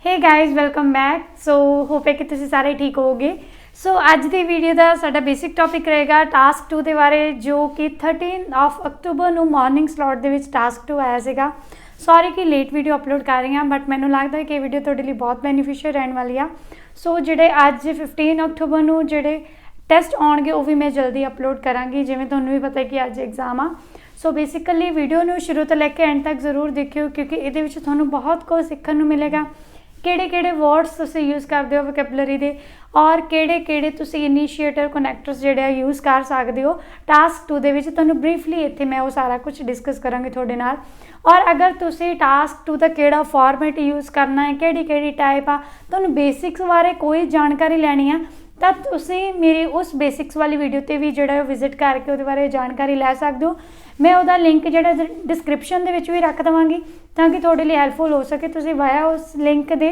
हे guys welcome back. So hope है कि तुम सारे ठीक होगे। सो अज की वीडियो का साडा बेसिक टॉपिक रहेगा टास्क 2 के बारे, जो कि 13 अक्टूबर को मॉर्निंग स्लॉट के टास्क 2 आया सीगा। सॉरी कि लेट वीडियो अपलोड कर रही हाँ, बट मैंने लगता है कि वीडियो थोड़े लिए बहुत बेनीफिशियल रहने वाली आ। सो जोड़े अज 15 अक्टूबर को जोड़े टैसट आउणगे वो भी मैं जल्दी अपलोड कराँगी, जिमें तुहानूं भी पता है कि अज एग्जाम आ। सो बेसिकली वीडियो में शुरू तो लैके एंड तक जरूर देखियो, क्योंकि ये तुहानूं बहुत कुछ सीखने को मिलेगा। किहड़े वर्ड्स तुसीं यूज़ करते हो वोकैबुलरी दे, और किहड़े तुसीं इनीशिएटर कनैक्टर्स जिहड़े यूज़ कर सकते हो। टास्क 2 दे विच तुहानूं ब्रीफली इत्थे मैं वो सारा कुछ डिस्कस करांगी तुहाडे नाल। और अगर तुसीं टास्क 2 दा किहड़ा फॉर्मेट यूज़ करना है, किहड़ी टाइप आ, तुहानूं बेसिक्स बारे कोई जानकारी लैनी है तो तुसीं मेरी उस बेसिक्स वाली वीडियो ते भी जिहड़ा विजिट करके उहदे बारे जानकारी लै सकदे हो। मैं उहदा लिंक जिहड़ा डिस्क्रिप्शन दे विच भी रख देवांगी ताकि तुहाडे लिए हैल्पफुल हो सके। तुसीं वाया उस लिंक दे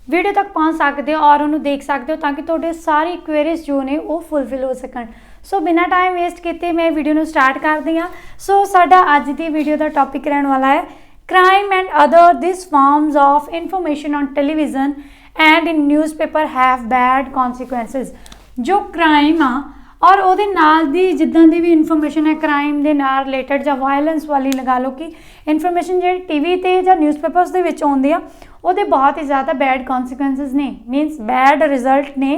वीडियो तक पहुँच सकते हो और उन्होंने देख सकते हो, ताकि तुहाडे सारी क्वेरीज जो ने वो फुलफिल हो सकन। सो बिना टाइम वेस्ट किए मैं वीडियो को स्टार्ट करती हाँ। सो साडा अज की वीडियो का टॉपिक रहने वाला है crime and other this forms of information on television and in newspaper have bad consequences. जो क्राइम आ और वो जिद्दां दी भी इन्फॉर्मेशन है क्राइम के नाल रिलेटेड या वायलेंस वाली लगा लो कि इन्फॉर्मेशन जी टीवी ते या न्यूज़पेपर्स के विच आउंदी आ, ਉਹਦੇ बहुत ही ज़्यादा बैड कॉन्सिक्वेंसिस ने, मीनस बैड रिजल्ट ने,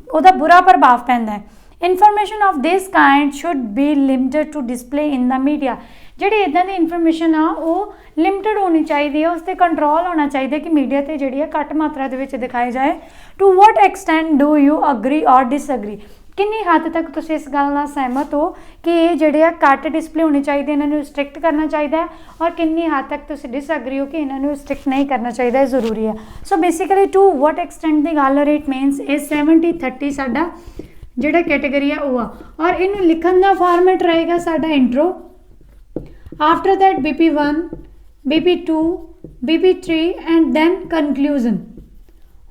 ਉਹਦਾ बुरा प्रभाव पैंदा है। Information of this kind should be limited to display in the media. ਜਿਹੜੀ इदां दी इन्फॉर्मेशन आ वो लिमिटेड होनी चाहिए, उस पर कंट्रोल होना चाहिए कि मीडिया ते जिहड़ी घट मात्रा दे विच दिखाई जाए। To what extent do you agree और डिसअग्री, किन्नी हद तक तुसीं इस गल नाल सहमत हो कि ये जिहड़े घट डिस्पले होने चाहिए, इन्होंने स्ट्रिक्ट करना चाहिए, और किन्नी हद तक तुसीं डिसअग्री हो कि इन्होंने स्ट्रिक्ट नहीं करना चाहिए, जरूरी है। So basically to what extent की गल इट मीनस ये 70-30 साडा जिहड़ा कैटेगरी है वो आ। और इनू लिखण का फॉर्मेट रहेगा साडा intro, after that BP1, BP2, BP3 and then conclusion.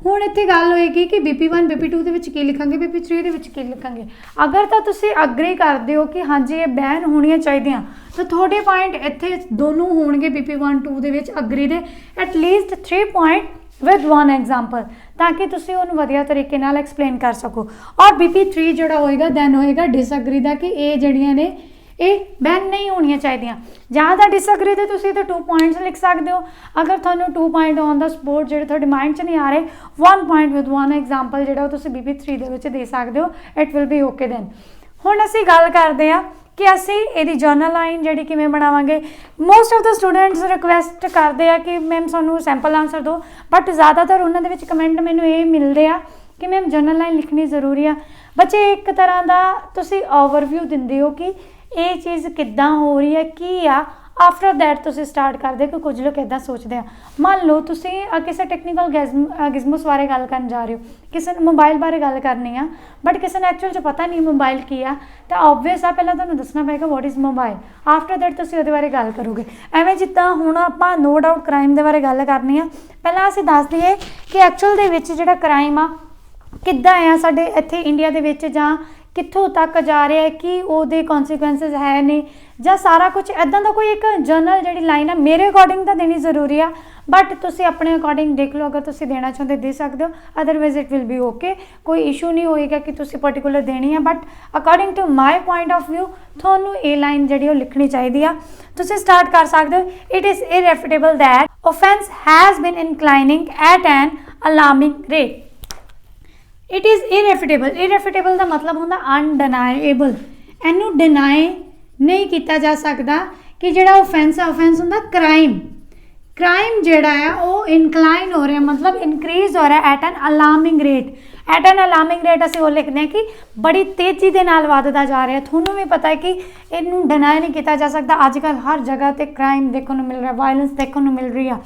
हुण इत्थे गल होएगी कि BP1 BP2 दे विच की लिखांगे, BP3 दे विच की लिखांगे। अगर तो तुसीं अग्री करदे हो कि हाँ जी ये बैन होणियां चाहीदियां, तो थोड़े पॉइंट इत्थे दोनों होणगे BP1 2 they which agree they, at least 3 point with 1 example, ताकि तुसीं उहनूं वधिया तरीके नाल एक्सप्लेन कर सको। और BP3 जिहड़ा होएगा दैन होएगा डिसअग्री दा कि ये जिहड़ियां ने ये बैन नहीं होनी चाहिए। ज़्यादा डिसअग्री तो तुसीं 2 पॉइंट्स लिख सकते हो। अगर तुहानूं 2 पॉइंट ऑन द स्पॉट जो थोड़े माइंड च नहीं आ रहे, 1 पॉइंट विद 1 एग्जाम्पल जो तुसीं BP3 दे विच दे सकते हो, it will be okay. Then हुण असीं गल करते हैं कि असीं इहदी जर्नल लाइन जिहड़ी किवें बनावांगे। Most of the students request करते हैं कि मैम सानूं सैंपल आंसर दो, बट ज़्यादातर उन्हां दे विच कमेंट मैनूं ये मिलते हैं कि मैम जर्नल लाइन लिखनी जरूरी आ। बच्चे एक तरह का तुसीं ओवरव्यू दिंदे हो कि ये चीज़ किद्दां हो रही है की आ, आफ्टर दैट तुसीं स्टार्ट करदे कि कुछ लोग इदां सोचते हैं। मान लो तुसीं किसी टैक्नीकल गिजमोस बारे गल करन जा रहे हो, किसी मोबाइल बारे गल करनी आ, बट किसी ने एक्चुअल च पता नहीं मोबाइल की आ, तो ऑबवियस आ पहले तुहानूं दसना पेगा what is mobile, after that तुसीं उहदे बारे गल करोगे। एवें जिद्दां हुण आपां नो डाउट क्राइम दे बारे गल करनी आ, पहलां असीं दस दईए कि एक्चुअल दे विच जिहड़ा क्राइम आ किद्दां आ साडे इत्थे इंडिया दे विच, जां कित्थों तक जा रहा है, कि वो कॉन्सिक्वेंसिस है नहीं, ਜਾਂ सारा कुछ इदां दा कोई एक जर्नल जी लाइन है मेरे अकॉर्डिंग तो देनी जरूरी है, बट तुसीं अपने अकॉर्डिंग देख लो। अगर तुसीं देना चाहते दे सकते हो, otherwise it will be okay, कोई इशू नहीं होएगा कि तुसीं पर्टिकुलर देनी है। But according to my point of view तुहानूं ये लाइन जी लिखनी चाहिए आ। तुसीं स्टार्ट कर सकते हो, it is irrefutable that offence has been inclining at an alarming rate. It is irrefutable का मतलब होंदा अनडिनाएबल, इनू डिनाई नहीं किया जा सकता कि जिहड़ा ऑफेंस है, ऑफेंस होंदा क्राइम जिहड़ा है वो इनक्लाइन हो रहा है, मतलब इनक्रीज हो रहा है at an alarming rate. At an alarming rate असीं वो लिखते हैं कि बड़ी तेज़ी दे नाल वधदा जा रहा है। तुहानूं भी पता है कि इनू डिनाई नहीं किया जा सकता, अजकल हर जगह ते क्राइम देखने को मिल रहा है, वायलेंस देखने को मिल रही है।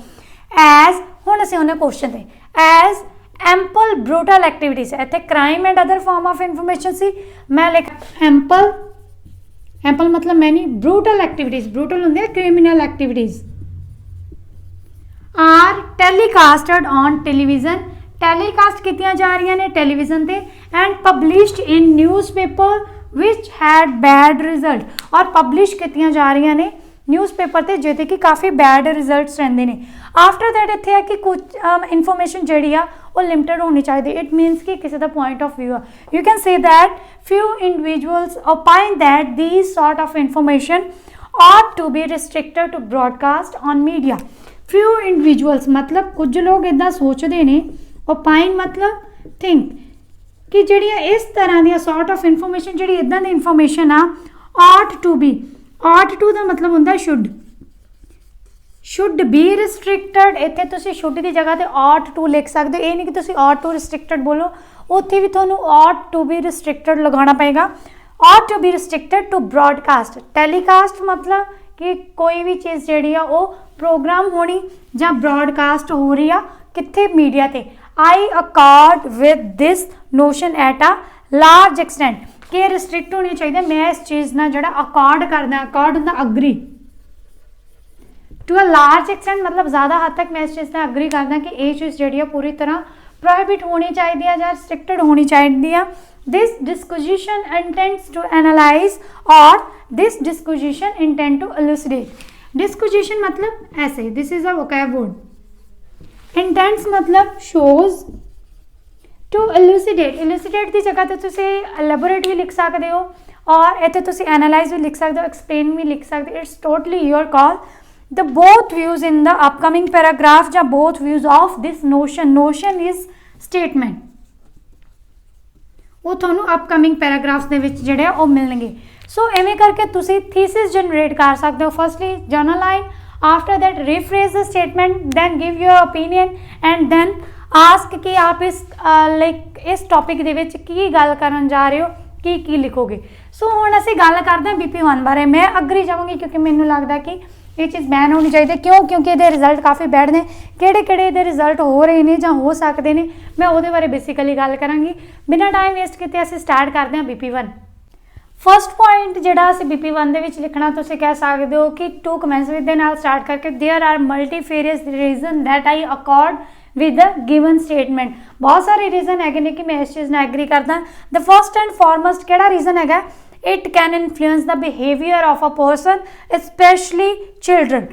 एज हुण असीं उन्हें क्वेश्चन दे एज एम्पल ब्रूटल एक्टिविटीज, इत्थे crime and other form of information सी, मैं लिख एम्पल मतलब मैनी, ब्रूटल एक्टिविटीज, ब्रूटल होंदे है criminal activities, are telecasted on television, telecast कीतियां जा रही ने टेलीविजन ते, and published in newspaper which had bad result, और पब्लिश कीतियां जा रही ने ਨਿਊਜ਼ਪੇਪਰ ਤੇ ਜਿਹਦੇ ਕਿ ਕਾਫੀ ਬੈਡ ਰਿਜ਼ਲਟਸ ਰਹਿੰਦੇ ਨੇ। ਆਫਟਰ ਦੈਟ ਇੱਥੇ ਹੈ ਕਿ ਕੁਝ ਇਨਫੋਰਮੇਸ਼ਨ ਜਿਹੜੀ ਆ ਉਹ ਲਿਮਟਿਡ ਹੋਣੀ ਚਾਹੀਦੀ। ਇਟ ਮੀਨਸ ਕਿ ਕਿਸੇ ਦਾ ਪੁਆਇੰਟ ਆਫ ਵਿਊ ਆ। You can say that few individuals opine that these sort of information ought to be restricted to broadcast on media। few individuals मतलब कुछ लोग इदा सोचते ने, opine मतलब think कि ਜਿਹੜੀਆਂ ਇਸ ਤਰ੍ਹਾਂ ਦੀਆਂ sort of information ਜਿਹੜੀ ਇਦਾਂ ਦੀ information ਆ ought to be, ought to ਦਾ ਮਤਲਬ ਹੁੰਦਾ should be restricted। ਇੱਥੇ ਤੁਸੀਂ should ਦੀ ਜਗ੍ਹਾ ਤੇ ought to ਲਿਖ ਸਕਦੇ ਹੋ। ਇਹ ਨਹੀਂ ਕਿ ਤੁਸੀਂ ought to restricted ਬੋਲੋ, ਉੱਥੇ ਵੀ ਤੁਹਾਨੂੰ ought to be restricted ਲਗਾਉਣਾ ਪਏਗਾ। ought to be restricted to broadcast। telecast मतलब कि कोई भी चीज़ ਜਿਹੜੀ ਆ ਉਹ प्रोग्राम होनी ਜਾਂ broadcast हो रही आ कित्थे मीडिया ते। I accord with this notion at a large extent कि restrict होनी चाहिए। मैं इस चीज़ ਨਾਲ ਜਿਹੜਾ accord करना, accord ਹੁੰਦਾ agree, to a large extent मतलब ज़्यादा हद तक मैं इस चीज़ ਨਾਲ अग्री करदा कि ये चीज़ ਜਿਹੜੀ ਆ पूरी तरह प्रोहिबिट होनी चाहिए या रिस्ट्रिक्टेड होनी चाहिए। दिस डिस्क्विजिशन इंटेंड्स टू एनालाइज और दिस डिस्क्विजिशन इंटेंड टू एलुसिडेट। डिस्क्विजिशन मतलब ऐसे, this is a vocab word. Intends मतलब शोज, टू एलुसिडेट, एलुसिडेट की जगह तो तुसी एलैबोरेट भी लिख सकते हो और इत्थे तुसी एनालाइज भी लिख सकते हो, एक्सप्लेन भी लिख सकते हो। It's totally your call. The both views in the upcoming paragraph ਜਾਂ both views of this notion is statement ਉਹ ਤੁਹਾਨੂੰ upcoming paragraphs ਦੇ ਵਿੱਚ ਜਿਹੜੇ ਉਹ ਮਿਲਣਗੇ। ਸੋ ਐਵੇਂ ਕਰਕੇ ਤੁਸੀਂ thesis ਜਨਰੇਟ ਕਰ ਸਕਦੇ ਹੋ। Firstly journal line, after that rephrase the statement, then give your opinion and then ask ਕਿ ਆਪ ਇਸ ਇਸ ਟੌਪਿਕ ਦੇ ਵਿੱਚ ਕੀ ਗੱਲ ਕਰਨ ਜਾ ਰਹੇ ਹੋ, ਕੀ ਲਿਖੋਗੇ। ਸੋ ਹੁਣ ਅਸੀਂ ਗੱਲ ਕਰਦੇ ਹਾਂ BP1 ਬਾਰੇ। ਮੈਂ ਅਗਰੀ ਜਾਵਾਂਗੀ ਕਿਉਂਕਿ ਮੈਨੂੰ ਲੱਗਦਾ ਕਿ ये चीज़ बैन होनी चाहिए। क्यों? क्योंकि ये रिजल्ट काफ़ी बैड ने। किहड़े ये रिजल्ट हो रहे हैं या हो सकते हैं, मैं वो बारे बेसिकली गल करांगी। बिना टाइम वेस्ट किए असीं स्टार्ट करते हैं BP1। फर्स्ट पॉइंट जिहड़ा असीं BP1 दे विच लिखना, तुसीं कह सकते हो कि टू कमेंस विद दे नाल स्टार्ट करके there are multifarious reason that I accord with the given statement. बहुत सारे रीजन है कि मैं इस चीज़ नाल एग्री करदा। द फर्स्ट एंड फॉरमोस्ट किहड़ा रीजन है, it can influence the behavior of a person especially children।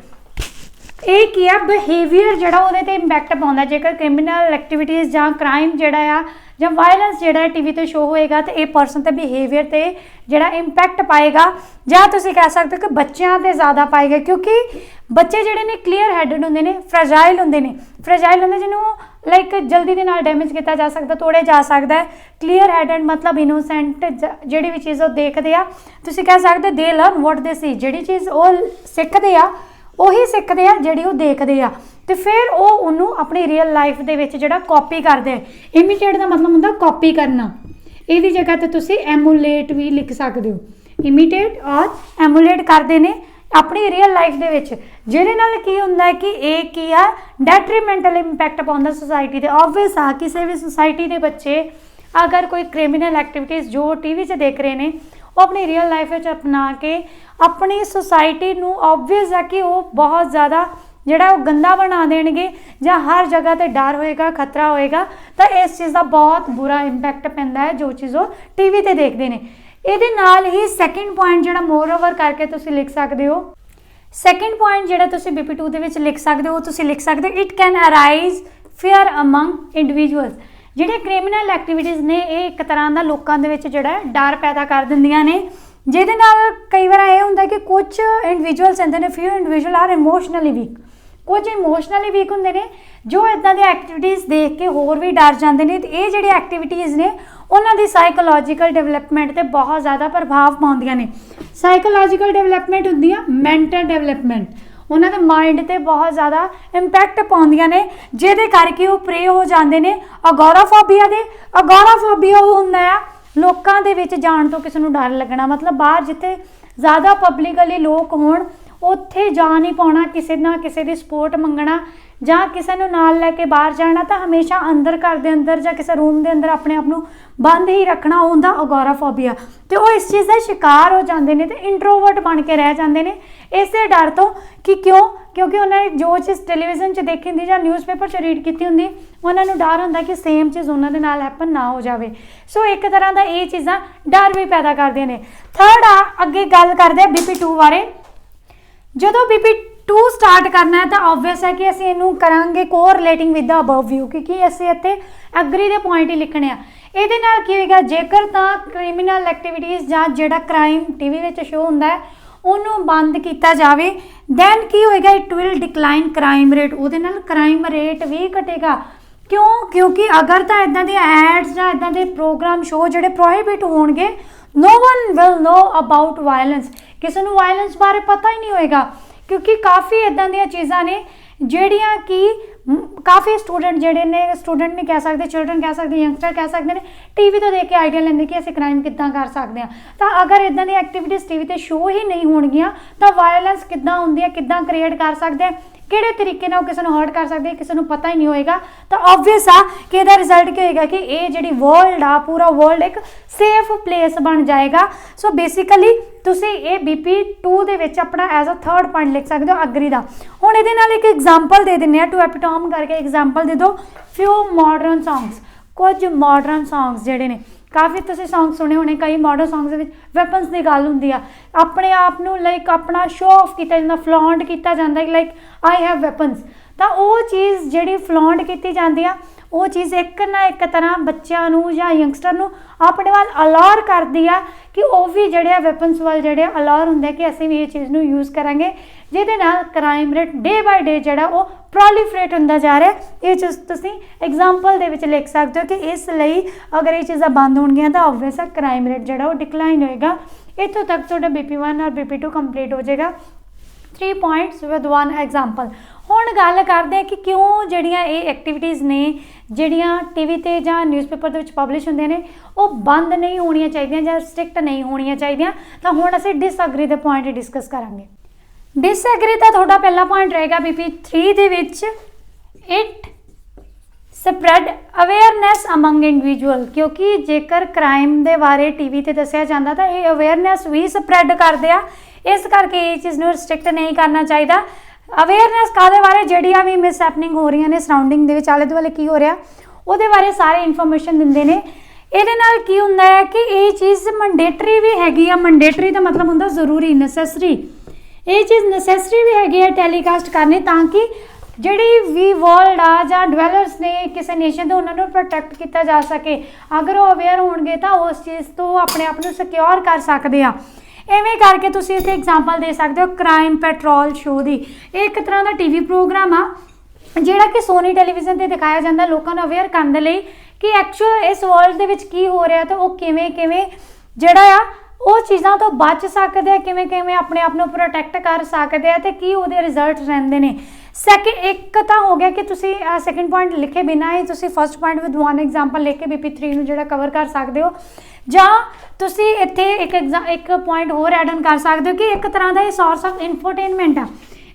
ਇਹ ਕੀ ਆ, ਬਿਹੇਵੀਅਰ ਜਿਹੜਾ ਉਹਦੇ ਤੇ ਇੰਪੈਕਟ ਪਾਉਂਦਾ। ਜੇਕਰ ਕ੍ਰਿਮੀਨਲ ਐਕਟੀਵਿਟੀਜ਼ ਜਾਂ ਕ੍ਰਾਈਮ ਜਿਹੜਾ ਆ ਜਾਂ ਵਾਇਲੈਂਸ ਜਿਹੜਾ ਟੀਵੀ ਤੇ ਸ਼ੋ ਹੋਏਗਾ ਤੇ ਇਹ ਪਰਸਨ ਤੇ ਬਿਹੇਵੀਅਰ ਤੇ ਜਿਹੜਾ ਇੰਪੈਕਟ ਪਾਏਗਾ, ਜਾਂ ਤੁਸੀਂ ਕਹਿ ਸਕਦੇ ਹੋ ਕਿ ਬੱਚਿਆਂ ਤੇ ਜ਼ਿਆਦਾ ਪਾਏਗਾ ਕਿਉਂਕਿ ਬੱਚੇ ਜਿਹੜੇ ਨੇ ਕਲੀਅਰ ਹੈਡਡ ਹੁੰਦੇ ਨੇ, ਫ੍ਰੈਜਾਈਲ ਹੁੰਦੇ ਜਿਹਨੂੰ ਲਾਈਕ ਜਲਦੀ ਦੇ ਨਾਲ ਡੈਮੇਜ ਕੀਤਾ ਜਾ ਸਕਦਾ, ਤੋੜਿਆ ਜਾ ਸਕਦਾ ਹੈ। ਕਲੀਅਰ ਹੈਡਡ ਮਤਲਬ ਇਨੋਸੈਂਟ, ਜਿਹੜੀ ਵੀ ਚੀਜ਼ ਉਹ ਦੇਖਦੇ ਆ ਤੁਸੀਂ ਕਹਿ ਸਕਦੇ ਦੇ ਲਰਨ ਵਾਟ ਦੇ ਸੀ। ਜਿਹੜੀ ਚੀਜ਼ ਉਹ ਸਿੱਖਦੇ ਆ ਉਹੀ ਸਿੱਖਦੇ ਆ ਜਿਹੜੀ ਉਹ ਦੇਖਦੇ ਆ ਤੇ ਫਿਰ ਉਹ ਉਹਨੂੰ ਆਪਣੀ ਰੀਅਲ ਲਾਈਫ ਦੇ ਵਿੱਚ ਜਿਹੜਾ ਕਾਪੀ ਕਰਦੇ ਆ। ਇਮੀਟੇਟ ਦਾ ਮਤਲਬ ਹੁੰਦਾ ਕਾਪੀ ਕਰਨਾ। ਇਹਦੀ ਜਗ੍ਹਾ ਤੇ ਤੁਸੀਂ ਐਮੂਲੇਟ ਵੀ ਲਿਖ ਸਕਦੇ ਹੋ। ਇਮੀਟੇਟ ਔਰ ਐਮੂਲੇਟ ਕਰਦੇ ਨੇ ਆਪਣੀ ਰੀਅਲ ਲਾਈਫ ਦੇ ਵਿੱਚ, ਜਿਹਦੇ ਨਾਲ ਕੀ ਹੁੰਦਾ ਹੈ ਕਿ ਇਹ ਕੀ ਆ ਡੈਟਰੀਮੈਂਟਲ ਇੰਪੈਕਟ ਪਾਉਂਦਾ ਸੁਸਾਇਟੀ ਤੇ। ਓਬਵੀਅਸ ਆ ਕਿਸੇ ਵੀ ਸੁਸਾਇਟੀ ਦੇ ਬੱਚੇ ਅਗਰ ਕੋਈ ਕ੍ਰਿਮੀਨਲ ਐਕਟੀਵਿਟੀਜ਼ ਜੋ ਟੀਵੀ 'ਚ ਦੇਖ ਰਹੇ ਨੇ ਉਹ ਆਪਣੀ ਰੀਅਲ ਲਾਈਫ ਵਿੱਚ ਅਪਣਾ ਕੇ ਆਪਣੀ ਸੁਸਾਇਟੀ ਨੂੰ ਓਬਵੀਅਸ ਆ ਕਿ ਉਹ ਬਹੁਤ ਜ਼ਿਆਦਾ ਜਿਹੜਾ ਉਹ ਗੰਦਾ ਬਣਾ ਦੇਣਗੇ ਜਾਂ ਹਰ ਜਗ੍ਹਾ ਤੇ ਡਰ ਹੋਏਗਾ, ਖਤਰਾ ਹੋਏਗਾ, ਤਾਂ ਇਸ ਚੀਜ਼ ਦਾ ਬਹੁਤ ਬੁਰਾ ਇੰਪੈਕਟ ਪੈਂਦਾ ਹੈ ਜੋ ਚੀਜ਼ ਉਹ ਟੀਵੀ ਤੇ ਦੇਖਦੇ ਨੇ। ਇਹਦੇ ਨਾਲ ਹੀ ਸੈਕਿੰਡ ਪੁਆਇੰਟ ਜਿਹੜਾ ਮੋਰ ਓਵਰ ਕਰਕੇ ਤੁਸੀਂ ਲਿਖ ਸਕਦੇ ਹੋ, ਸੈਕਿੰਡ ਪੁਆਇੰਟ ਜਿਹੜਾ ਤੁਸੀਂ BP2 ਦੇ ਵਿੱਚ ਲਿਖ ਸਕਦੇ ਹੋ, ਤੁਸੀਂ ਲਿਖ ਸਕਦੇ ਹੋ it can arise fear among individuals. ਜਿਹੜੇ ਕ੍ਰਿਮੀਨਲ ਐਕਟੀਵਿਟੀਜ਼ ਨੇ ਇਹ ਇੱਕ ਤਰ੍ਹਾਂ ਦਾ ਲੋਕਾਂ ਦੇ ਵਿੱਚ ਜਿਹੜਾ ਡਰ ਪੈਦਾ ਕਰ ਦਿੰਦੀਆਂ ਨੇ, ਜਿਹਦੇ ਨਾਲ ਕਈ ਵਾਰ ਇਹ ਹੁੰਦਾ ਕਿ ਕੁਝ ਇੰਡੀਵਿਜੂਅਲਸ ਹੁੰਦੇ ਨੇ, few individual are emotionally weak, ਕੁਝ ਇਮੋਸ਼ਨਲੀ ਵੀਕ ਹੁੰਦੇ ਨੇ ਜੋ ਇੱਦਾਂ ਦੀਆਂ ਐਕਟੀਵਿਟੀਜ਼ ਦੇਖ ਕੇ ਹੋਰ ਵੀ ਡਰ ਜਾਂਦੇ ਨੇ। ਤੇ ਇਹ ਜਿਹੜੀ ਐਕਟੀਵਿਟੀਜ਼ ਨੇ ਉਹਨਾਂ ਦੀ ਸਾਈਕੋਲੋਜੀਕਲ ਡਿਵੈਲਪਮੈਂਟ ਤੇ ਬਹੁਤ ਜ਼ਿਆਦਾ ਪ੍ਰਭਾਵ ਪਾਉਂਦੀਆਂ ਨੇ। ਸਾਈਕੋਲੋਜੀਕਲ ਡਿਵੈਲਪਮੈਂਟ ਹੁੰਦੀ ਆ ਮੈਂਟਲ ਡਿਵੈਲਪਮੈਂਟ, ਉਹਨਾਂ ਦੇ ਮਾਈਂਡ ਤੇ ਬਹੁਤ ਜ਼ਿਆਦਾ ਇੰਪੈਕਟ ਪਾਉਂਦੀਆਂ ਨੇ, ਜਿਹਦੇ ਕਰਕੇ ਉਹ ਪ੍ਰੇ ਹੋ ਜਾਂਦੇ ਨੇ ਅਗੋਰਾਫੋਬੀਆ ਦੇ। ਅਗੋਰਾਫੋਬੀਆ ਉਹ ਹੁੰਦਾ ਆ ਲੋਕਾਂ ਦੇ ਵਿੱਚ ਜਾਣ ਤੋਂ ਕਿਸੇ ਨੂੰ ਡਰ ਲੱਗਣਾ, ਮਤਲਬ ਬਾਹਰ ਜਿੱਥੇ ਜ਼ਿਆਦਾ ਪਬਲਿਕਲੀ ਲੋਕ ਹੋਣ ਉੱਥੇ ਜਾ ਨਹੀਂ ਪਾਉਣਾ, ਕਿਸੇ ਨਾ ਕਿਸੇ ਦੀ ਸਪੋਰਟ ਮੰਗਣਾ ਜਾਂ ਕਿਸੇ ਨੂੰ ਨਾਲ ਲੈ ਕੇ ਬਾਹਰ ਜਾਣਾ, ਤਾਂ ਹਮੇਸ਼ਾ ਅੰਦਰ ਘਰ ਦੇ ਅੰਦਰ ਜਾਂ ਕਿਸੇ ਰੂਮ ਦੇ ਅੰਦਰ ਆਪਣੇ ਆਪ ਨੂੰ ਬੰਦ ਹੀ ਰੱਖਣਾ, ਉਹ ਹੁੰਦਾ ਅਗੋਰਾਫੋਬੀਆ। ਤੇ ਉਹ ਇਸ ਚੀਜ਼ ਦਾ ਸ਼ਿਕਾਰ ਹੋ ਜਾਂਦੇ ਨੇ ਤੇ ਇੰਟਰੋਵਰਟ ਬਣ ਕੇ ਰਹਿ ਜਾਂਦੇ ਨੇ ਇਸੇ ਡਰ ਤੋਂ ਕਿ ਕਿਉਂਕਿ ਉਹਨਾਂ ਨੇ ਜੋ ਚੀਜ਼ ਟੈਲੀਵਿਜ਼ਨ 'ਚ ਦੇਖੀ ਹੁੰਦੀ ਜਾਂ ਨਿਊਜ਼ਪੇਪਰ 'ਚ ਰੀਡ ਕੀਤੀ ਹੁੰਦੀ, ਉਹਨਾਂ ਨੂੰ ਡਰ ਹੁੰਦਾ ਕਿ ਸੇਮ ਚੀਜ਼ ਉਹਨਾਂ ਦੇ ਨਾਲ ਹੈਪਨ ਨਾ ਹੋ ਜਾਵੇ। ਸੋ ਇੱਕ ਤਰ੍ਹਾਂ ਦਾ ਇਹ ਚੀਜ਼ਾਂ ਡਰ ਵੀ ਪੈਦਾ ਕਰਦੀਆਂ ਨੇ। ਥਰਡ ਆ ਅੱਗੇ ਗੱਲ ਕਰਦੇ ਆ BP2 ਬਾਰੇ। ਜਦੋਂ BP 2 ਸਟਾਰਟ ਕਰਨਾ ਹੈ ਤਾਂ ਆਬਵੀਅਸ ਹੈ ਕਿ ਅਸੀਂ ਇਹਨੂੰ ਕਰਾਂਗੇ ਕੋਰਿਲੇਟਿੰਗ ਵਿਦ ਦ ਅਬਵ ਵਿਊ, ਕਿਉਂਕਿ ਅਸੀਂ ਇੱਥੇ ਐਗਰੀ ਦੇ ਪੁਆਇੰਟ ਹੀ ਲਿਖਣੇ ਆ। ਇਹਦੇ ਨਾਲ ਕੀ ਹੋਏਗਾ, ਜੇਕਰ ਤਾਂ ਕ੍ਰਿਮੀਨਲ ਐਕਟੀਵਿਟੀਜ਼ ਜਾਂ ਜਿਹੜਾ ਕ੍ਰਾਈਮ ਟੀਵੀ ਵਿੱਚ ਸ਼ੋ ਹੁੰਦਾ ਹੈ ਉਹਨੂੰ ਬੰਦ ਕੀਤਾ ਜਾਵੇ, ਦੈਨ ਕੀ ਹੋਏਗਾ, it will decline crime rate, ਉਹਦੇ ਨਾਲ ਕ੍ਰਾਈਮ ਰੇਟ ਵੀ ਘਟੇਗਾ। ਕਿਉਂ? ਕਿਉਂਕਿ ਅਗਰ ਤਾਂ ਇੱਦਾਂ ਦੇ ਐਡਸ ਜਾਂ ਇੱਦਾਂ ਦੇ ਪ੍ਰੋਗਰਾਮ ਸ਼ੋ ਜਿਹੜੇ ਪ੍ਰੋਹਿਬਿਟ ਹੋਣਗੇ, no one will know about violence, ਕਿਸੇ ਨੂੰ ਵਾਇਲੈਂਸ ਬਾਰੇ ਪਤਾ ਹੀ ਨਹੀਂ ਹੋਏਗਾ, ਕਿਉਂਕਿ ਕਾਫੀ ਇੱਦਾਂ ਦੀਆਂ ਚੀਜ਼ਾਂ ਨੇ ਜਿਹੜੀਆਂ ਕਿ ਕਾਫੀ ਸਟੂਡੈਂਟ ਜਿਹੜੇ ਨੇ, ਸਟੂਡੈਂਟ ਨਹੀਂ ਕਹਿ ਸਕਦੇ, ਚਿਲਡਰਨ ਕਹਿ ਸਕਦੇ, ਯੰਗਸਟਰ ਕਹਿ ਸਕਦੇ ਨੇ, ਟੀਵੀ ਤੋਂ ਦੇਖ ਕੇ ਆਈਡੀਆ ਲੈਂਦੇ ਕਿ ਅਸੀਂ ਕ੍ਰਾਈਮ ਕਿੱਦਾਂ ਕਰ ਸਕਦੇ ਹਾਂ। ਤਾਂ ਅਗਰ ਇੱਦਾਂ ਦੀਆਂ ਐਕਟੀਵਿਟੀਜ਼ ਟੀਵੀ 'ਤੇ ਸ਼ੋ ਹੀ ਨਹੀਂ ਹੋਣਗੀਆਂ ਤਾਂ ਵਾਇਲੈਂਸ ਕਿੱਦਾਂ ਹੁੰਦੀ ਹੈ, ਕਿੱਦਾਂ ਕ੍ਰੀਏਟ ਕਰ ਸਕਦੇ ਹਾਂ, ਕਿਹੜੇ ਤਰੀਕੇ ਨਾਲ ਕਿਸੇ ਨੂੰ ਹਰਟ ਕਰ ਸਕਦੇ, ਕਿਸੇ ਨੂੰ ਪਤਾ ਹੀ ਨਹੀਂ ਹੋਏਗਾ। ਤਾਂ ਆਬਵੀਅਸ ਆ ਕਿ ਇਹਦਾ ਰਿਜ਼ਲਟ ਕੀ ਹੋਏਗਾ ਕਿ ਇਹ ਜਿਹੜੀ ਵਰਲਡ ਆ, ਪੂਰਾ ਵਰਲਡ ਇੱਕ ਸੇਫ ਪਲੇਸ ਬਣ ਜਾਏਗਾ। ਸੋ ਬੇਸਿਕਲੀ ਤੁਸੀਂ ਇਹ BP 2 ਦੇ ਵਿੱਚ ਆਪਣਾ ਐਜ਼ ਅ ਥਰਡ ਪੁਆਇੰਟ ਲਿਖ ਸਕਦੇ ਹੋ ਅਗਰੀ ਦਾ। ਹੁਣ ਇਹਦੇ ਨਾਲ ਇੱਕ ਐਗਜ਼ਾਮਪਲ ਦੇ ਦਿੰਦੇ ਆ, ਟੂ ਐਪੀਟੋਮ ਕਰਕੇ ਐਗਜ਼ਾਮਪਲ ਦੇ ਦਿਓ। ਫਿਊ ਮਾਡਰਨ ਸੌਂਗਸ, ਕੁਝ ਮਾਡਰਨ ਸੌਂਗਸ ਜਿਹੜੇ ਨੇ, ਕਾਫੀ ਤੁਸੀਂ ਸੌਂਗ ਸੁਣੇ ਹੋਣੇ, ਕਈ ਮਾਡਰਨ ਸੌਂਗਸ ਦੇ ਵਿੱਚ ਵੈਪਨਸ ਦੀ ਗੱਲ ਹੁੰਦੀ ਆ, ਆਪਣੇ ਆਪ ਨੂੰ ਲਾਈਕ ਆਪਣਾ ਸ਼ੋ ਆਫ ਕੀਤਾ ਜਾਂਦਾ, ਫਲੌਂਟ ਕੀਤਾ ਜਾਂਦਾ, ਲਾਈਕ ਆਈ ਹੈਵ ਵੈਪਨਸ। ਤਾਂ ਉਹ ਚੀਜ਼ ਜਿਹੜੀ ਫਲੌਂਟ ਕੀਤੀ ਜਾਂਦੀ ਆ, ਉਹ ਚੀਜ਼ ਇੱਕ ਨਾ ਇੱਕ ਤਰ੍ਹਾਂ ਬੱਚਿਆਂ ਨੂੰ ਜਾਂ ਯੰਗਸਟਰ ਨੂੰ ਆਪਣੇ ਵੱਲ ਅਲਾਰ ਕਰਦੀ ਆ ਕਿ ਉਹ ਵੀ ਜਿਹੜੇ ਆ ਵੈਪਨਸ ਵੱਲ ਜਿਹੜੇ ਅਲਾਰ ਹੁੰਦੇ ਕਿ ਅਸੀਂ ਵੀ ਇਹ ਚੀਜ਼ ਨੂੰ ਯੂਜ਼ ਕਰਾਂਗੇ, ਜਿਹਦੇ ਨਾਲ ਕ੍ਰਾਈਮ ਰੇਟ ਡੇ ਬਾਈ ਡੇ ਜਿਹੜਾ ਉਹ ਪ੍ਰੋਲੀਫਰੇਟ ਹੁੰਦਾ ਜਾ ਰਿਹਾ। ਇਹ ਚੀਜ਼ ਤੁਸੀਂ ਐਗਜ਼ਾਮਪਲ ਦੇ ਵਿੱਚ ਲਿਖ ਸਕਦੇ ਹੋ ਕਿ ਇਸ ਲਈ ਅਗਰ ਇਹ ਚੀਜ਼ਾਂ ਬੰਦ ਹੋਣਗੀਆਂ ਤਾਂ ਆਬਵੀਅਸ ਹੈ ਕ੍ਰਾਈਮ ਰੇਟ ਜਿਹੜਾ ਉਹ ਡਿਕਲਾਈਨ ਹੋਏਗਾ। ਇੱਥੋਂ ਤੱਕ ਤੁਹਾਡਾ BP 1 ਔਰ BP 2 ਕੰਪਲੀਟ ਹੋ ਜਾਏਗਾ। 3 points with 1 example। ਹੁਣ ਗੱਲ ਕਰਦੇ ਹਾਂ ਕਿ ਕਿਉਂ ਜਿਹੜੀਆਂ ਇਹ ਐਕਟੀਵਿਟੀਜ਼ ਨੇ ਜਿਹੜੀਆਂ ਟੀਵੀ 'ਤੇ ਜਾਂ ਨਿਊਜ਼ਪੇਪਰ ਦੇ ਵਿੱਚ ਪਬਲਿਸ਼ ਹੁੰਦੀਆਂ ਨੇ ਉਹ ਬੰਦ ਨਹੀਂ ਹੋਣੀਆਂ ਚਾਹੀਦੀਆਂ ਜਾਂ ਸਟ੍ਰਿਕਟ ਨਹੀਂ ਹੋਣੀਆਂ ਚਾਹੀਦੀਆਂ। ਤਾਂ ਹੁਣ ਅਸੀਂ ਡਿਸਐਗਰੀ ਦੇ ਪੁਆਇੰਟ ਡਿਸਕਸ ਕਰਾਂਗੇ। ਡਿਸਐਗਰੀ ਦਾ ਤੁਹਾਡਾ ਪਹਿਲਾ ਪੁਆਇੰਟ ਰਹੇਗਾ BP 3 ਦੇ ਵਿੱਚ, it spread awareness among individual, ਕਿਉਂਕਿ ਜੇਕਰ ਕ੍ਰਾਈਮ ਦੇ ਬਾਰੇ ਟੀਵੀ 'ਤੇ ਦੱਸਿਆ ਜਾਂਦਾ ਤਾਂ ਇਹ ਅਵੇਅਰਨੈਸ ਵੀ ਸਪਰੈਡ ਕਰਦੇ ਆ, ਇਸ ਕਰਕੇ ਇਹ ਚੀਜ਼ ਨੂੰ ਰਿਸਟ੍ਰਿਕਟ ਨਹੀਂ ਕਰਨਾ ਚਾਹੀਦਾ। ਅਵੇਅਰਨੈਸ ਕਾਹਦੇ ਬਾਰੇ, ਜਿਹੜੀਆਂ ਵੀ ਮਿਸ ਹੈਪਨਿੰਗ ਹੋ ਰਹੀਆਂ ਨੇ ਸਰਾਊਂਡਿੰਗ ਦੇ ਵਿੱਚ, ਆਲੇ ਦੁਆਲੇ ਕੀ ਹੋ ਰਿਹਾ ਉਹਦੇ ਬਾਰੇ ਸਾਰੇ ਇਨਫੋਰਮੇਸ਼ਨ ਦਿੰਦੇ ਨੇ। ਇਹਦੇ ਨਾਲ ਕੀ ਹੁੰਦਾ ਹੈ ਕਿ ਇਹ ਚੀਜ਼ ਮੈਂਡੇਟਰੀ ਵੀ ਹੈਗੀ ਆ। ਮੈਂਡੇਟਰੀ ਦਾ ਮਤਲਬ ਹੁੰਦਾ ਜ਼ਰੂਰੀ, ਨੈਸੈਸਰੀ। ਇਹ ਚੀਜ਼ ਨੈਸੈਸਰੀ ਵੀ ਹੈਗੀ ਹੈ ਟੈਲੀਕਾਸਟ ਕਰਨੀ, ਤਾਂ ਕਿ ਜਿਹੜੀ ਵੀ ਵਰਲਡ ਆ ਜਾਂ ਡਿਵੈਲਪਰਸ ਨੇ ਕਿਸੇ ਨੇਸ਼ਨ ਦੇ ਉਹਨਾਂ ਨੂੰ ਪ੍ਰੋਟੈਕਟ ਕੀਤਾ ਜਾ ਸਕੇ। ਅਗਰ ਉਹ ਅਵੇਅਰ ਹੋਣਗੇ ਤਾਂ ਉਸ ਚੀਜ਼ ਤੋਂ ਆਪਣੇ ਆਪ ਨੂੰ ਸਿਕਿਉਰ ਕਰ ਸਕਦੇ ਆ। ਇਵੇਂ ਕਰਕੇ ਤੁਸੀਂ ਇੱਥੇ ਐਗਜ਼ਾਮਪਲ ਦੇ ਸਕਦੇ ਹੋ ਕ੍ਰਾਈਮ ਪੈਟਰੋਲ ਸ਼ੋ ਦੀ। ਇਹ ਇੱਕ ਤਰ੍ਹਾਂ ਦਾ ਟੀਵੀ ਪ੍ਰੋਗਰਾਮ ਆ ਜਿਹੜਾ ਕਿ ਸੋਨੀ ਟੈਲੀਵਿਜ਼ਨ 'ਤੇ ਦਿਖਾਇਆ ਜਾਂਦਾ ਲੋਕਾਂ ਨੂੰ ਅਵੇਅਰ ਕਰਨ ਦੇ ਲਈ ਕਿ ਐਕਚੁਅਲ ਇਸ ਵਰਲਡ ਦੇ ਵਿੱਚ ਕੀ ਹੋ ਰਿਹਾ ਤੇ ਉਹ ਕਿਵੇਂ ਜਿਹੜਾ ਆ ਉਹ ਚੀਜ਼ਾਂ ਤੋਂ ਬਚ ਸਕਦੇ ਆ, ਕਿਵੇਂ ਆਪਣੇ ਆਪ ਨੂੰ ਪ੍ਰੋਟੈਕਟ ਕਰ ਸਕਦੇ ਆ ਤੇ ਕੀ ਉਹਦੇ ਰਿਜ਼ਲਟ ਰਹਿੰਦੇ ਨੇ। ਸੈਕਿੰਡ ਇੱਕ ਤਾਂ ਹੋ ਗਿਆ ਕਿ ਤੁਸੀਂ ਸੈਕਿੰਡ ਪੁਆਇੰਟ ਲਿਖੇ ਬਿਨਾਂ ਹੀ ਤੁਸੀਂ ਫਸਟ ਪੁਆਇੰਟ ਵਿਦ 1 ਐਗਜ਼ਾਮਪਲ ਲਿਖ ਕੇ BP 3 ਨੂੰ ਜਿਹੜਾ ਕਵਰ ਕਰ ਸਕਦੇ ਹੋ, ਜਾਂ ਤੁਸੀਂ ਇੱਥੇ ਇੱਕ ਪੁਆਇੰਟ ਹੋਰ ਐਡ ਆਨ ਕਰ ਸਕਦੇ ਹੋ ਕਿ ਇੱਕ ਤਰ੍ਹਾਂ ਦਾ ਇਹ ਸੋਰਸ ਆਫ ਇਨਫੋਟੇਨਮੈਂਟ ਆ।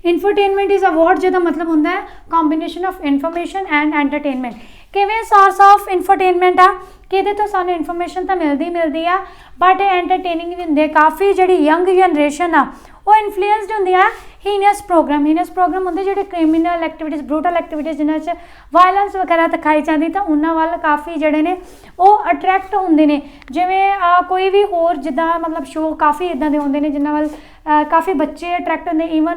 ਇਨਫੋਟੇਨਮੈਂਟ ਇਜ਼ ਅ ਵਰਡ ਜਿਹਦਾ ਮਤਲਬ ਹੁੰਦਾ ਹੈ combination of information and entertainment. ਕਿਵੇਂ ਸੋਰਸ ਆਫ ਇਨਫੋਟੇਨਮੈਂਟ ਆ ਕਿ ਇਹਦੇ ਤੋਂ ਸਾਨੂੰ ਇਨਫੋਰਮੇਸ਼ਨ ਤਾਂ ਮਿਲਦੀ ਆ ਬਟ ਇਹ ਐਂਟਰਟੇਨਿੰਗ ਵੀ ਹੁੰਦੇ। ਕਾਫੀ ਜਿਹੜੀ ਯੰਗ ਜਨਰੇਸ਼ਨ ਆ ਉਹ ਇਨਫਲੂਐਂਸਡ ਹੁੰਦੀ ਆ ਹੀਨਸ ਪ੍ਰੋਗਰਾਮ ਹੁੰਦੇ ਜਿਹੜੇ ਕ੍ਰਿਮੀਨਲ ਐਕਟੀਵਿਟੀਜ਼, ਬਰੂਟਲ ਐਕਟੀਵਿਟੀਜ਼ ਜਿਨ੍ਹਾਂ 'ਚ ਵਾਇਲੈਂਸ ਵਗੈਰਾ ਦਿਖਾਈ ਜਾਂਦੀ, ਤਾਂ ਉਹਨਾਂ ਵੱਲ ਕਾਫੀ ਜਿਹੜੇ ਨੇ ਉਹ ਅਟਰੈਕਟ ਹੁੰਦੇ ਨੇ। ਜਿਵੇਂ ਕੋਈ ਵੀ ਹੋਰ ਜਿੱਦਾਂ ਮਤਲਬ ਸ਼ੋਅ ਕਾਫੀ ਇੱਦਾਂ ਦੇ ਹੁੰਦੇ ਨੇ ਜਿਨ੍ਹਾਂ ਵੱਲ ਕਾਫੀ ਬੱਚੇ ਅਟਰੈਕਟ ਹੁੰਦੇ। ਈਵਨ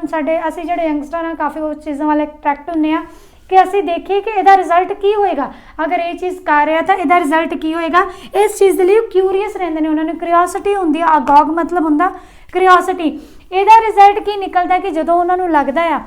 ਅਸੀਂ ਜਿਹੜੇ ਯੰਗਸਟਰ ਆ ਕਾਫੀ ਉਸ ਚੀਜ਼ਾਂ ਵੱਲ ਅਟਰੈਕਟ ਹੁੰਦੇ ਆ ਕਿ ਅਸੀਂ ਦੇਖੀਏ ਕਿ ਇਹਦਾ ਰਿਜ਼ਲਟ ਕੀ ਹੋਏਗਾ। ਅਗਰ ਇਹ ਚੀਜ਼ ਕਰ ਰਿਹਾ ਤਾਂ ਇਹਦਾ ਰਿਜ਼ਲਟ ਕੀ ਹੋਏਗਾ, ਇਸ ਚੀਜ਼ ਦੇ ਲਈ ਉਹ ਕਿਊਰੀਅਸ ਰਹਿੰਦੇ ਨੇ, ਉਹਨਾਂ ਨੂੰ ਕਿਉਰਿਓਸਿਟੀ ਹੁੰਦੀ ਆ। ਅਗੌਗ ਮਤਲਬ ਹੁੰਦਾ ਕਿਉਰਿਓਸਿਟੀ। ਇਹਦਾ ਰਿਜ਼ਲਟ ਕੀ ਨਿਕਲਦਾ ਕਿ ਜਦੋਂ ਉਹਨਾਂ ਨੂੰ ਲੱਗਦਾ ਆ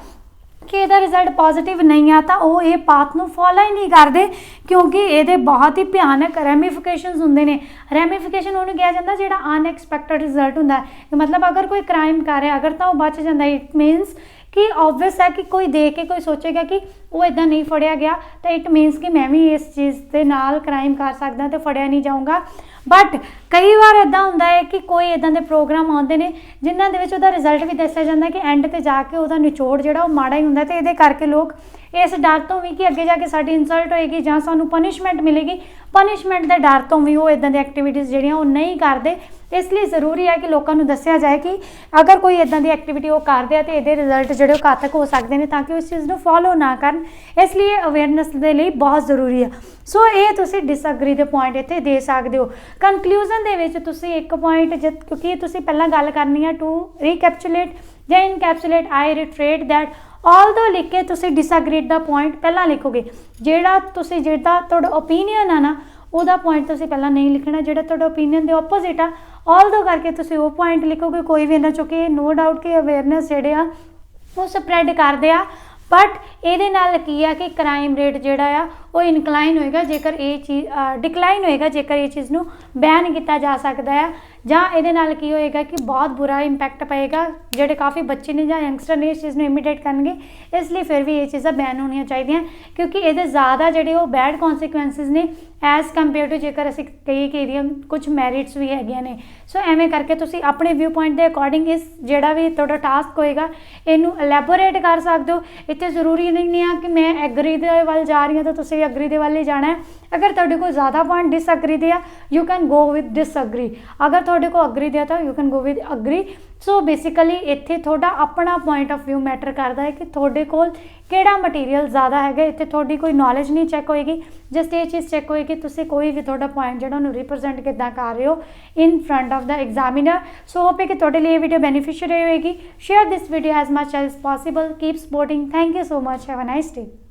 ਕਿ ਇਹਦਾ ਰਿਜ਼ਲਟ ਪੋਜ਼ਿਟਿਵ ਨਹੀਂ ਆ ਤਾਂ ਉਹ ਇਹ ਪਾਥ ਨੂੰ ਫੋਲੋ ਹੀ ਨਹੀਂ ਕਰਦੇ, ਕਿਉਂਕਿ ਇਹਦੇ ਬਹੁਤ ਹੀ ਭਿਆਨਕ ਰੈਮੀਫਿਕੇਸ਼ਨਸ ਹੁੰਦੇ ਨੇ। ਰੈਮੀਫਿਕੇਸ਼ਨ ਉਹਨੂੰ ਕਿਹਾ ਜਾਂਦਾ ਜਿਹੜਾ ਅਨਐਕਸਪੈਕਟਡ ਰਿਜ਼ਲਟ ਹੁੰਦਾ ਹੈ। ਮਤਲਬ ਅਗਰ ਕੋਈ ਕ੍ਰਾਈਮ ਕਰ ਰਿਹਾ ਅਗਰ ਤਾਂ ਉਹ ਬਚ ਜਾਂਦਾ, ਇਟ ਮੀਨਸ ਕਿ ਓਬਵੀਅਸ ਹੈ ਕਿ ਕੋਈ ਦੇਖ ਕੇ ਕੋਈ ਸੋਚੇਗਾ ਕਿ ਉਹ ਇੱਦਾਂ ਨਹੀਂ ਫੜਿਆ ਗਿਆ ਤਾਂ ਇਟ ਮੀਨਸ ਕਿ ਮੈਂ ਵੀ ਇਸ ਚੀਜ਼ ਦੇ ਨਾਲ ਕ੍ਰਾਈਮ ਕਰ ਸਕਦਾ ਤੇ ਫੜਿਆ ਨਹੀਂ ਜਾਊਂਗਾ। ਬਟ ਕਈ ਵਾਰ ਇੱਦਾਂ ਹੁੰਦਾ ਹੈ ਕਿ ਕੋਈ ਇੱਦਾਂ ਦੇ ਪ੍ਰੋਗਰਾਮ ਆਉਂਦੇ ਨੇ ਜਿਨ੍ਹਾਂ ਦੇ ਵਿੱਚ ਉਹਦਾ ਰਿਜ਼ਲਟ ਵੀ ਦੱਸਿਆ ਜਾਂਦਾ ਕਿ ਐਂਡ 'ਤੇ ਜਾ ਕੇ ਉਹਦਾ ਨਿਚੋੜ ਜਿਹੜਾ ਉਹ ਮਾੜਾ ਹੀ ਹੁੰਦਾ। ਅਤੇ ਇਹਦੇ ਕਰਕੇ ਲੋਕ ਇਸ ਡਰ ਤੋਂ ਵੀ ਕਿ ਅੱਗੇ ਜਾ ਕੇ ਸਾਡੀ ਇਨਸਲਟ ਹੋਏਗੀ ਜਾਂ ਸਾਨੂੰ ਪਨਿਸ਼ਮੈਂਟ ਮਿਲੇਗੀ, ਪਨਿਸ਼ਮੈਂਟ ਦੇ ਡਰ ਤੋਂ ਵੀ ਉਹ ਇੱਦਾਂ ਦੀ ਐਕਟੀਵਿਟੀਜ਼ ਜਿਹੜੀਆਂ ਉਹ ਨਹੀਂ ਕਰਦੇ। ਇਸ ਲਈ ਜ਼ਰੂਰੀ ਹੈ ਕਿ ਲੋਕਾਂ ਨੂੰ ਦੱਸਿਆ ਜਾਏ ਕਿ ਅਗਰ ਕੋਈ ਇੱਦਾਂ ਦੀ ਐਕਟੀਵਿਟੀ ਉਹ ਕਰਦੇ ਆ ਤਾਂ ਇਹਦੇ ਰਿਜ਼ਲਟ ਜਿਹੜੇ ਉਹ ਘਾਤਕ ਹੋ ਸਕਦੇ ਨੇ, ਤਾਂ ਕਿ ਉਸ ਚੀਜ਼ ਨੂੰ ਫੋਲੋ ਨਾ ਕਰਨ। ਇਸ ਲਈ ਅਵੇਅਰਨੈਸ ਦੇ ਲਈ ਬਹੁਤ ਜ਼ਰੂਰੀ ਆ। ਸੋ ਇਹ ਤੁਸੀਂ ਡਿਸਐਗਰੀ ਦੇ ਪੁਆਇੰਟ ਇੱਥੇ ਦੇ ਸਕਦੇ ਹੋ। ਕਨਕਲੂਜ਼ਨ ਦੇ ਵਿੱਚ ਤੁਸੀਂ ਇੱਕ ਪੁਆਇੰਟ ਕਿਉਂਕਿ ਤੁਸੀਂ ਪਹਿਲਾਂ ਗੱਲ ਕਰਨੀ ਆ ਟੂ ਰੀਕੈਪਚੁਲੇਟ ਜਾਂ ਇਨਕੈਪਸੂਲੇਟ ਆਈ ਰਿਟਰੇਟ दैट ऑल्दो लिख के तुसी डिसएग्रीड दा पॉइंट पहला लिखोगे जेड़ा तुहाडा ओपीनियन आ ना ਉਹਦਾ ਪੁਆਇੰਟ ਤੁਸੀਂ ਪਹਿਲਾਂ ਨਹੀਂ ਲਿਖਣਾ ਜਿਹੜਾ ਤੁਹਾਡਾ ਓਪੀਨੀਅਨ ਦੇ ਆਪੋਜ਼ਿਟ ਆ ਆਲਦੋ ਕਰਕੇ ਤੁਸੀਂ ਉਹ ਪੁਆਇੰਟ ਲਿਖੋਗੇ ਕੋਈ ਵੀ ਇਹਨਾਂ ਚੋਂ ਕਿ ਨੋ ਡਾਊਟ ਕਿ ਅਵੇਅਰਨੈਸ ਜਿਹੜੇ ਆ ਉਹ ਸਪਰੈਡ ਕਰਦੇ ਆ बट ये नाल की है कि क्राइम रेट जोड़ा आ वो इनकलाइन होएगा जेकर ये चीज़ डिकलाइन होएगा जेकर ये चीज़ नू बैन किया जा सकता है ਜਾਂ ਇਹਦੇ ਨਾਲ ਕੀ ਹੋਏਗਾ ਕਿ ਬਹੁਤ ਬੁਰਾ ਇੰਪੈਕਟ ਪਏਗਾ ਜਿਹੜੇ ਕਾਫੀ ਬੱਚੇ ਨੇ ਜਾਂ ਯੰਗਸਟਰ ਨੇ ਇਸ ਚੀਜ਼ ਨੂੰ ਇਮੀਟੇਟ ਕਰਨਗੇ ਇਸ ਲਈ ਫਿਰ ਵੀ ਇਹ ਚੀਜ਼ਾਂ ਬੈਨ ਹੋਣੀਆਂ ਚਾਹੀਦੀਆਂ ਕਿਉਂਕਿ ਇਹਦੇ ਜ਼ਿਆਦਾ ਜਿਹੜੇ ਉਹ ਬੈਡ ਕੌਨਸੀਕੁਐਂਸਿਸ ਨੇ ਐਜ਼ ਕੰਪੇਅਰ ਟੂ ਜੇਕਰ ਅਸੀਂ ਕਈ ਏਰੀਆ ਕੁਝ ਮੈਰਿਟਸ ਵੀ ਹੈਗੀਆਂ ਨੇ ਸੋ ਐਵੇਂ ਕਰਕੇ ਤੁਸੀਂ ਆਪਣੇ ਵਿਊ ਪੁਆਇੰਟ ਦੇ ਅਕੋਰਡਿੰਗ ਇਸ ਜਿਹੜਾ ਵੀ ਤੁਹਾਡਾ ਟਾਸਕ ਹੋਏਗਾ ਇਹਨੂੰ ਐਲੈਬੋਰੇਟ ਕਰ ਸਕਦੇ ਹੋ ਇੱਥੇ ਜ਼ਰੂਰੀ ਨਹੀਂ ਆ ਕਿ ਮੈਂ ਐਗਰੀ ਦੇ ਵੱਲ ਜਾ ਰਹੀ ਹਾਂ ਤਾਂ ਤੁਸੀਂ ਐਗਰੀ ਦੇ ਵੱਲ ਹੀ ਜਾਣਾ ਹੈ अगर तुहाडे कोल ज़्यादा point disagree they you can go with disagree अगर तुहाडे कोल अग्री दे तो you can go with agree so basically इत्थे तुहाडा अपना पॉइंट ऑफ व्यू मैटर करता है कि तुहाडे कोल किहड़ा मटीरियल ज़्यादा है इत्थे तुहाडी कोई नॉलेज नहीं चैक होएगी जस्ट ये चीज़ चैक होएगी तुसीं कोई भी तुहाडा पॉइंट जिहड़ा उहनूं रिप्रजेंट किद्दां कर रहे हो in front of the examiner so hope है कि तुहाडे लिए वीडियो बेनिफिशियल होएगी share this video as much as possible keep supporting thank you so much have a nice day.